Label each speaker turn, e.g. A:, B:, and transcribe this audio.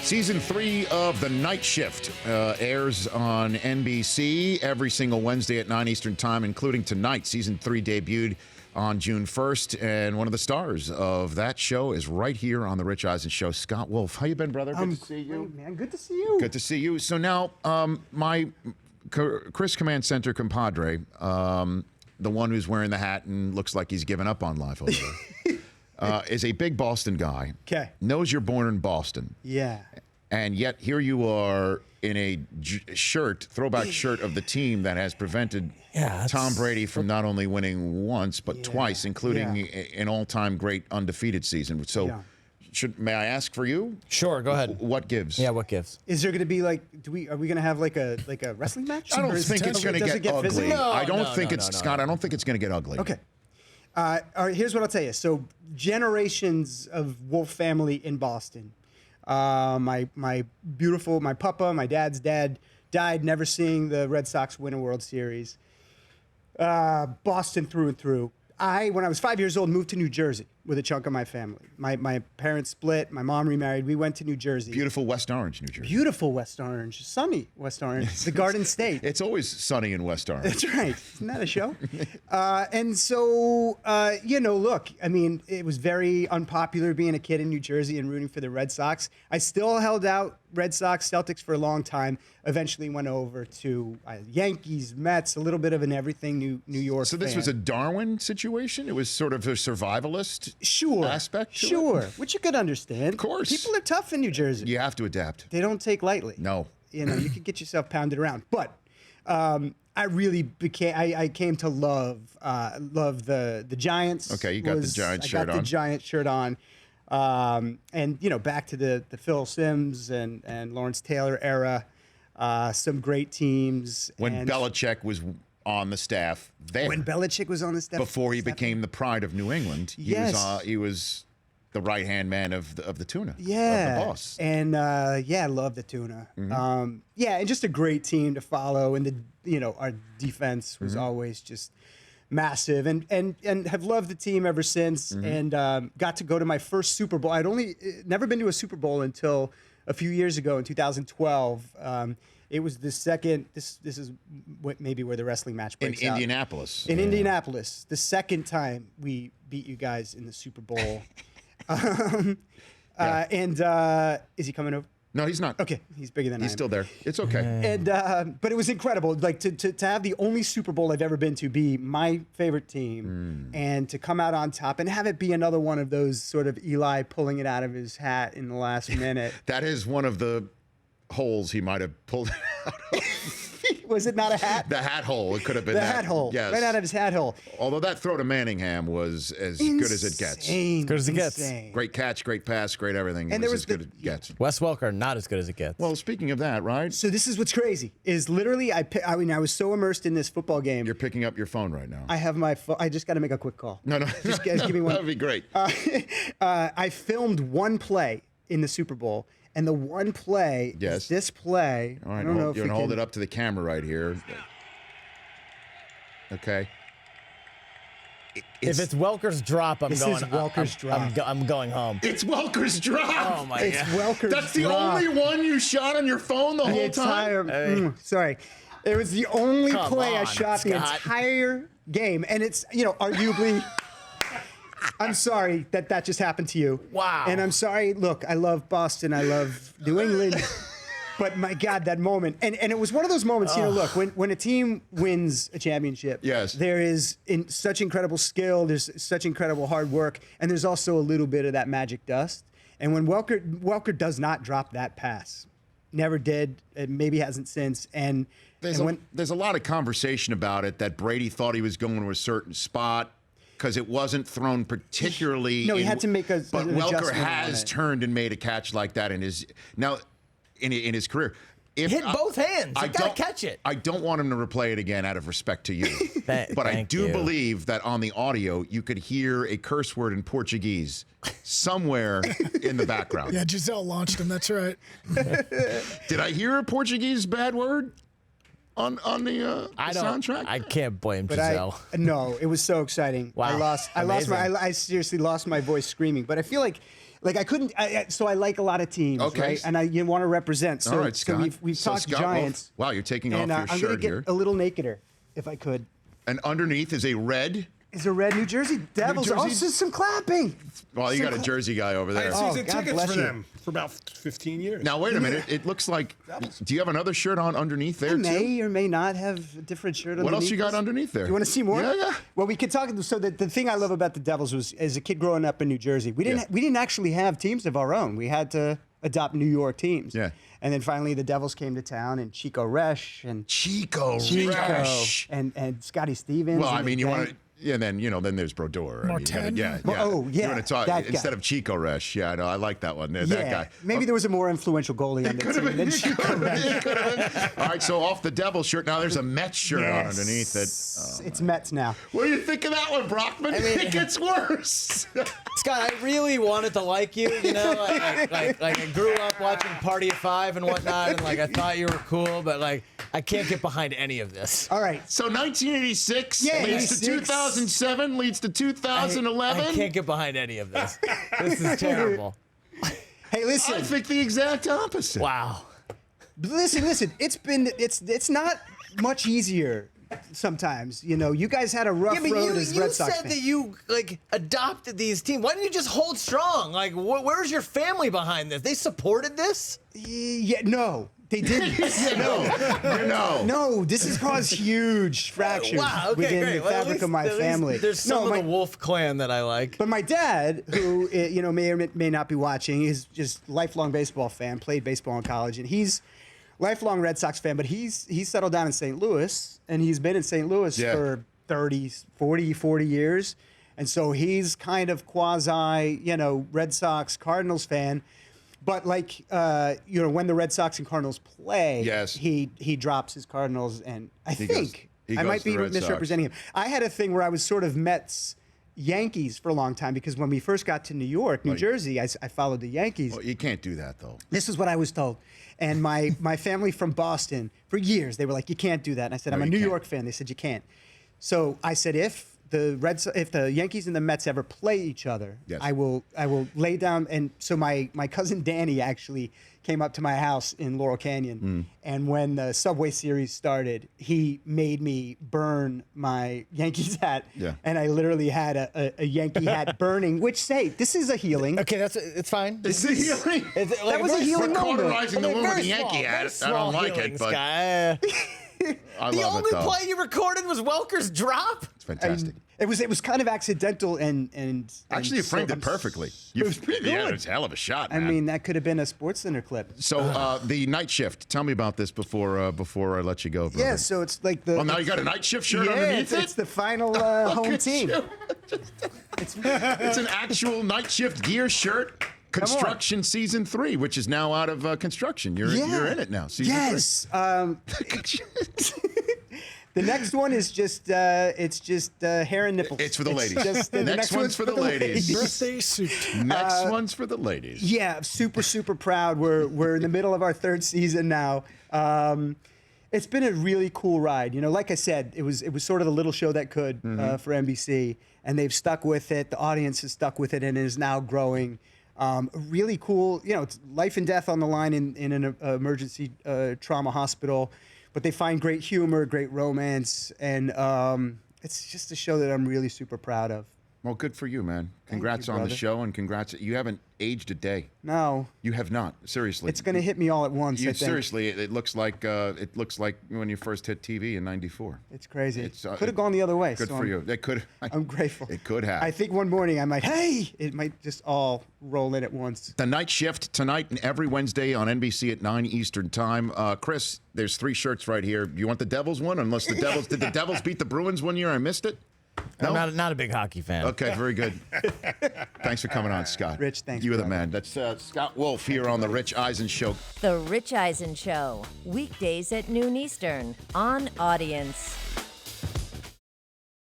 A: Season 3 of The Night Shift airs on NBC every single Wednesday at 9 Eastern Time, including tonight. Season 3 debuted on June 1st, and one of the stars of that show is right here on The Rich Eisen Show, Scott Wolf. How you been, brother? Good to see you.
B: Man, good to see you.
A: Good to see you. So now, my Chris Command Center compadre, the one who's wearing the hat and looks like he's given up on life over there, is a big Boston guy.
B: Okay.
A: Knows you're born in Boston.
B: Yeah.
A: And yet here you are in a throwback shirt of the team that has prevented Tom Brady from not only winning once, but twice, including an all-time great undefeated season. So may I ask for you?
C: Sure, go ahead.
A: What gives?
C: Yeah, what gives?
B: Is there going to be like, are we going to have like a wrestling match?
A: I don't think it's going to get ugly.
B: physical?
C: No,
A: I don't think
C: no,
A: Scott, I don't think it's going to get ugly.
B: Okay. All right, here's what I'll tell you. So generations of Wolf family in Boston. My papa, my dad's dad, died never seeing the Red Sox win a World Series. Boston through and through. When I was 5 years old, moved to New Jersey with a chunk of my family. My parents split. My mom remarried. We went to New Jersey.
A: Beautiful West Orange, New Jersey.
B: Beautiful West Orange. Sunny West Orange. The Garden State.
A: It's always sunny in West Orange.
B: That's right. Isn't that a show? And so, look, I mean, it was very unpopular being a kid in New Jersey and rooting for the Red Sox. I still held out Red Sox, Celtics for a long time. Eventually went over to Yankees, Mets, a little bit of an everything New York
A: So this
B: fan.
A: was a Darwin situation? It was sort of a survivalist aspect to it?
B: Sure, which you could understand.
A: Of course.
B: People are tough in New Jersey.
A: You have to adapt.
B: They don't take lightly.
A: No.
B: You could get yourself pounded around. But I really I came to love the Giants.
A: Okay, you got the Giants shirt on.
B: I got the Giants shirt on. And back to the Phil Simms and Lawrence Taylor era, some great teams.
A: When Belichick was on the staff there.
B: When Belichick was on the staff.
A: Before he became the pride of New England. He was the right-hand man of the tuna.
B: Yeah.
A: Of the boss.
B: And, I love the tuna. And just a great team to follow. And, our defense was always just massive, and have loved the team ever since, and got to go to my first Super Bowl. I'd never been to a Super Bowl until a few years ago in 2012. It was the second. This is maybe where the wrestling match breaks out.
A: Indianapolis.
B: In Indianapolis, the second time we beat you guys in the Super Bowl. And is he coming over?
A: No, he's not.
B: Okay, he's bigger than I am.
A: He's still there. It's okay.
B: And but it was incredible, like to have the only Super Bowl I've ever been to be my favorite team, and to come out on top and have it be another one of those sort of Eli pulling it out of his hat in the last minute.
A: That is one of the holes he might have pulled out of.
B: Was it not a hat?
A: The hat hole. It could have been
B: the
A: that.
B: hat hole.
A: Yes.
B: Right out of his hat hole.
A: Although that throw to Manningham was as good as it gets.
B: As
C: good as it gets.
A: Great catch, great pass, great everything.
B: And
A: it
B: there
A: was
B: was
A: as good as it gets.
C: Wes Welker, not as good as it gets.
A: Well, speaking of that, right?
B: So this is what's crazy is literally I was so immersed in this football game.
A: You're picking up your phone right now.
B: I have my phone. I just got to make a quick call.
A: No.
B: Just give me one.
A: That would be great.
B: I filmed one play in the Super Bowl, and the one play is this play.
A: All right,
B: I don't know if
A: you're
B: you
A: going to hold
B: can...
A: it up to the camera right here. Okay.
C: If it's Welker's drop, I'm
B: This
C: going.
B: is Welker's drop.
C: I'm going home.
A: It's Welker's drop.
C: Oh my
B: It's
C: god!
B: Welker's
A: That's the
B: drop.
A: only one you shot on your phone the whole time?
B: Sorry. It was the only
C: Come
B: play I
C: on,
B: shot the
C: Scott.
B: entire game. And it's, arguably, I'm sorry that just happened to you.
C: Wow.
B: And I'm sorry. Look, I love Boston. I love New England. But my God, that moment. And it was one of those moments, look, when a team wins a championship, there is such incredible skill, there's such incredible hard work, and there's also a little bit of that magic dust. And when Welker does not drop that pass, never did, and maybe hasn't since. And
A: there's a lot of conversation about it that Brady thought he was going to a certain spot because it wasn't thrown particularly.
B: No, he had to make an
A: But Welker
B: adjustment
A: has turned and made a catch like that in his his career.
C: Hit both hands. You gotta catch it.
A: I don't want him to replay it again out of respect to you. But I do believe that on the audio, you could hear a curse word in Portuguese somewhere in the background.
D: Yeah, Giselle launched him. That's right.
A: Did I hear a Portuguese bad word? on the soundtrack?
C: I can't blame
B: But
C: Giselle.
B: no, it was so exciting.
C: Wow.
B: I seriously lost my voice screaming. But I feel like I couldn't. So I like a lot of teams,
A: Okay.
B: right? And you want to represent. So,
A: All right, Scott.
B: So we've talked
A: Scott
B: Giants.
A: Wolf. Wow, you're taking off
B: and
A: your
B: I'm gonna
A: shirt
B: get
A: here.
B: a little nakeder, if I could.
A: And underneath is a red.
B: Is a red New Jersey Devils.
A: Jersey-
B: Also some clapping.
A: Well, you got a Jersey guy over
D: I
A: there.
D: had season
B: God
D: tickets
B: bless
D: for
B: you.
D: them for about 15 years.
A: Now wait a minute. It looks like. Do you have another shirt on underneath there
B: I
A: too?
B: may or may not have a different shirt.
A: What else
B: underneath
A: you got
B: this.
A: underneath there?
B: You want to see more?
A: Yeah.
B: Well, we could talk. So the thing I love about the Devils was, as a kid growing up in New Jersey, we didn't actually have teams of our own. We had to adopt New York teams.
A: Yeah.
B: And then finally the Devils came to town, and Chico Resch and
A: Chico Resch.
B: and Scotty Stevens.
A: Well,
B: and
A: I mean,
B: the
A: you
B: gang.
A: want to. Yeah, and then then there's Brodeur. I mean, you gotta-
D: Martin?
A: yeah.
B: Oh, yeah,
A: You want to talk
B: that guy.
A: instead of Chico Resch? Yeah, I know. I like that one. That guy.
B: Maybe there was a more influential goalie on the team than Chico Resch.
A: All right, so off the Devil shirt. Now there's a Mets shirt on underneath it.
B: It's Mets now.
A: What do you think of that one, Brockman? It gets worse.
C: Scott, I really wanted to like you. You know, like I grew up watching Party of Five and whatnot, and I thought you were cool, but I can't get behind any of this.
B: All right.
A: So 1986
B: Yeah,
A: leads to
B: 86.
A: 2007, leads to 2011.
C: I can't get behind any of this. This is terrible.
B: Hey, listen.
A: I think the exact opposite.
C: Wow.
B: Listen. It's not much easier sometimes. You know, you guys had a rough
C: Yeah, but
B: road as
C: you
B: Red Sox
C: said
B: fans.
C: that you adopted these teams. Why didn't you just hold strong? Where's your family behind this? They supported this?
B: Yeah, no, they didn't.
A: No.
B: This has caused huge fractures
C: Wow. Okay,
B: within
C: great.
B: the
C: Well, at
B: fabric
C: least-
B: of my
C: at least
B: family.
C: There's some of
B: my,
C: the Wolf clan that I like.
B: But my dad, who may or may not be watching, is just lifelong baseball fan. Played baseball in college, and he's lifelong Red Sox fan. But he's settled down in St. Louis, and he's been in St. Louis for 40 years, and so he's kind of quasi, Red Sox Cardinals fan. But when the Red Sox and Cardinals play,
A: Yes.
B: he drops his Cardinals, and I think
A: he
B: I
A: goes
B: might
A: to
B: be
A: the Red
B: misrepresenting him. I had a thing where I was sort of Mets Yankees for a long time, because when we first got to New York, New Jersey, I followed the Yankees.
A: Well, you can't do that though.
B: This is what I was told. And my family from Boston, for years, they were like, you can't do that. And I said, I'm a
A: you
B: New
A: can't.
B: York fan. They said, you can't. So I said, if the Yankees and the Mets ever play each other,
A: Yes.
B: I will lay down. And so my cousin Danny actually came up to my house in Laurel Canyon, and when the Subway Series started, he made me burn my Yankees hat,
A: Yeah.
B: and I literally had a Yankee hat burning. Which, say, this is a healing.
C: Okay, it's fine.
A: It's the healing.
B: That was a healing
A: We're
B: moment.
A: cauterizing the wound with
C: Very
A: the Yankee
C: small,
A: hat.
C: very
A: I don't
C: small
A: like
C: healing,
A: it, but
C: Scott.
A: I
C: The
A: love
C: only
A: it though.
C: play you recorded was Welker's drop?
A: It's fantastic.
B: It was kind of accidental and
A: Actually, you framed
B: so
A: it perfectly.
B: It was pretty
A: Yeah,
B: good.
A: it's a hell of a shot,
B: I
A: man.
B: mean, that could have been a Sports Center clip.
A: So the night shift. Tell me about this before I let you go, brother.
B: Yeah, so it's like the.
A: Well, now you got a night shift shirt
B: yeah,
A: underneath
B: it's
A: it.
B: the final home
A: Good
B: team.
A: shoot.
B: It's,
A: It's an actual night shift gear shirt. Construction season 3, which is now out of construction. You're in it now. Season 3.
B: yes. The next one is just hair and nipples.
A: It's for the ladies.
B: The
A: Next one's for the ladies.
D: Birthday suit.
A: Next one's for the ladies.
B: Yeah, super proud. We're in the middle of our 3rd season now. It's been a really cool ride. Like I said, it was sort of the little show that could for NBC, and they've stuck with it. The audience has stuck with it, and it is now growing. Really cool. It's life and death on the line in an emergency trauma hospital, but they find great humor, great romance, and it's just a show that I'm really super proud of.
A: Well, good for you, man. Congrats
B: you,
A: on the
B: brother.
A: show, and congrats. You haven't aged a day.
B: No,
A: You have not. Seriously.
B: it's going to hit me all at once. I think.
A: Seriously, it looks like when you first hit TV in '94.
B: It's crazy.
A: It's,
B: Could have gone the other way.
A: Good
B: so
A: for you. It could.
B: I'm grateful.
A: It could have.
B: I think one morning I might, it might just all roll in at once.
A: The night shift tonight and every Wednesday on NBC at 9 Eastern time. Chris, there's 3 shirts right here. You want the Devils one? Unless the Devils did the Devils beat the Bruins one year? I missed it. No?
C: I'm not a big hockey fan.
A: Okay, very good. Thanks for coming on, Scott.
B: Rich, thanks,
A: You were the
B: brother.
A: man. That's Scott Wolf here on the Rich Eisen Show.
E: The Rich Eisen Show, weekdays at noon Eastern on Audience.